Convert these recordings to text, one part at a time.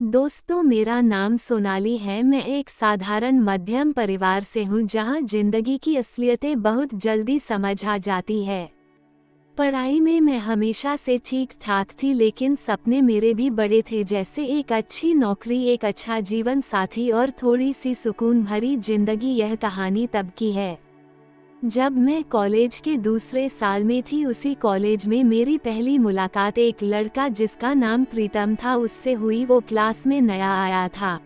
दोस्तों, मेरा नाम सोनाली है। मैं एक साधारण मध्यम परिवार से हूँ जहाँ जिंदगी की असलियतें बहुत जल्दी समझ आ जाती है। पढ़ाई में मैं हमेशा से ठीक ठाक थी, लेकिन सपने मेरे भी बड़े थे, जैसे एक अच्छी नौकरी, एक अच्छा जीवन साथी और थोड़ी सी सुकून भरी जिंदगी। यह कहानी तब की है जब मैं कॉलेज के दूसरे साल में थी। उसी कॉलेज में मेरी पहली मुलाकात एक लड़का जिसका नाम प्रीतम था उससे हुई। वो क्लास में नया आया था।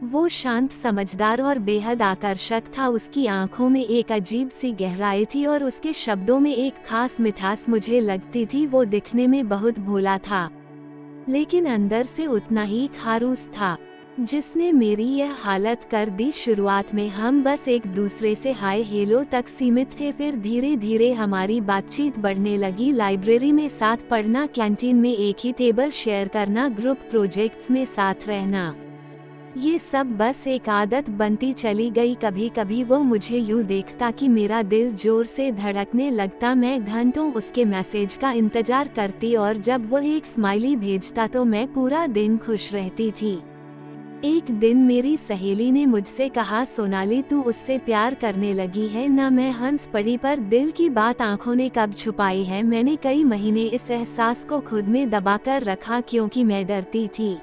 वो शांत, समझदार और बेहद आकर्षक था। उसकी आंखों में एक अजीब सी गहराई थी और उसके शब्दों में एक खास मिठास मुझे लगती थी। वो दिखने में बहुत भोला था, लेकिन अंदर से उतना ही खारूस था, जिसने मेरी यह हालत कर दी। शुरुआत में हम बस एक दूसरे से हाय हेलो तक सीमित थे, फिर धीरे धीरे हमारी बातचीत बढ़ने लगी। लाइब्रेरी में साथ पढ़ना, कैंटीन में एक ही टेबल शेयर करना, ग्रुप प्रोजेक्ट्स में साथ रहना, ये सब बस एक आदत बनती चली गई। कभी कभी वो मुझे यूँ देखता कि मेरा दिल जोर से धड़कने लगता। मैं घंटों उसके मैसेज का इंतजार करती और जब वो एक स्माइली भेजता तो मैं पूरा दिन खुश रहती थी। एक दिन मेरी सहेली ने मुझसे कहा, सोनाली, तू उससे प्यार करने लगी है ना? मैं हंस पड़ी, पर दिल की बात आंखों ने कब छुपाई है। मैंने कई महीने इस एहसास को खुद में दबाकर रखा, क्योंकि मैं डरती थी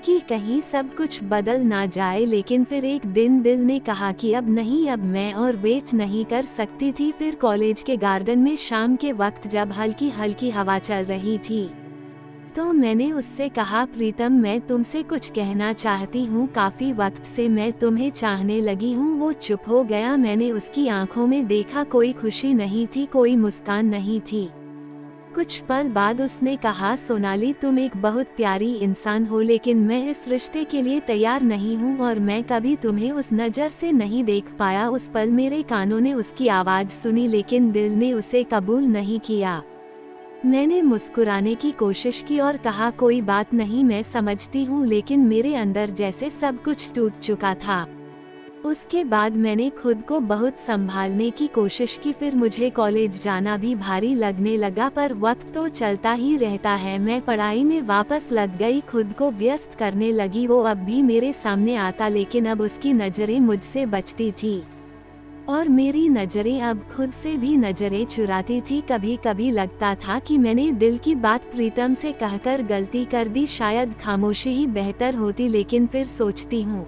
कि कहीं सब कुछ बदल ना जाए। लेकिन फिर एक दिन दिल ने कहा कि अब नहीं, अब मैं और वेट नहीं कर सकती थी। फिर कॉलेज के गार्डन में शाम के वक्त जब हल्की हल्की हवा चल रही थी तो मैंने उससे कहा, प्रीतम, मैं तुमसे कुछ कहना चाहती हूँ। काफी वक्त से मैं तुम्हें चाहने लगी हूँ। वो चुप हो गया। मैंने उसकी आंखों में देखा, कोई खुशी नहीं थी, कोई मुस्कान नहीं थी। कुछ पल बाद उसने कहा, सोनाली, तुम एक बहुत प्यारी इंसान हो, लेकिन मैं इस रिश्ते के लिए तैयार नहीं हूँ और मैं कभी तुम्हें उस नज़र से नहीं देख पाया। उस पल मेरे कानों ने उसकी आवाज़ सुनी, लेकिन दिल ने उसे कबूल नहीं किया। मैंने मुस्कुराने की कोशिश की और कहा, कोई बात नहीं, मैं समझती हूँ, लेकिन मेरे अंदर जैसे सब कुछ टूट चुका था। उसके बाद मैंने खुद को बहुत संभालने की कोशिश की। फिर मुझे कॉलेज जाना भी भारी लगने लगा, पर वक्त तो चलता ही रहता है। मैं पढ़ाई में वापस लग गई, खुद को व्यस्त करने लगी। वो अब भी मेरे सामने आता, लेकिन अब उसकी नज़रें मुझसे बचती थी और मेरी नज़रें अब खुद से भी नज़रें चुराती थी। कभी कभी लगता था कि मैंने दिल की बात प्रीतम से कहकर गलती कर दी, शायद खामोशी ही बेहतर होती। लेकिन फिर सोचती हूँ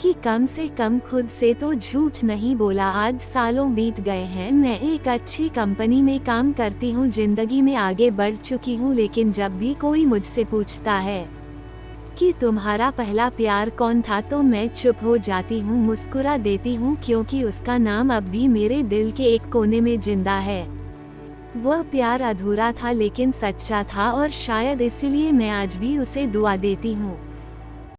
कि कम से कम खुद से तो झूठ नहीं बोला। आज सालों बीत गए हैं, मैं एक अच्छी कंपनी में काम करती हूँ, जिंदगी में आगे बढ़ चुकी हूँ। लेकिन जब भी कोई मुझसे पूछता है कि तुम्हारा पहला प्यार कौन था, तो मैं चुप हो जाती हूँ, मुस्कुरा देती हूँ, क्योंकि उसका नाम अब भी मेरे दिल के एक कोने में जिंदा है। वह प्यार अधूरा था, लेकिन सच्चा था, और शायद इसीलिए मैं आज भी उसे दुआ देती हूँ।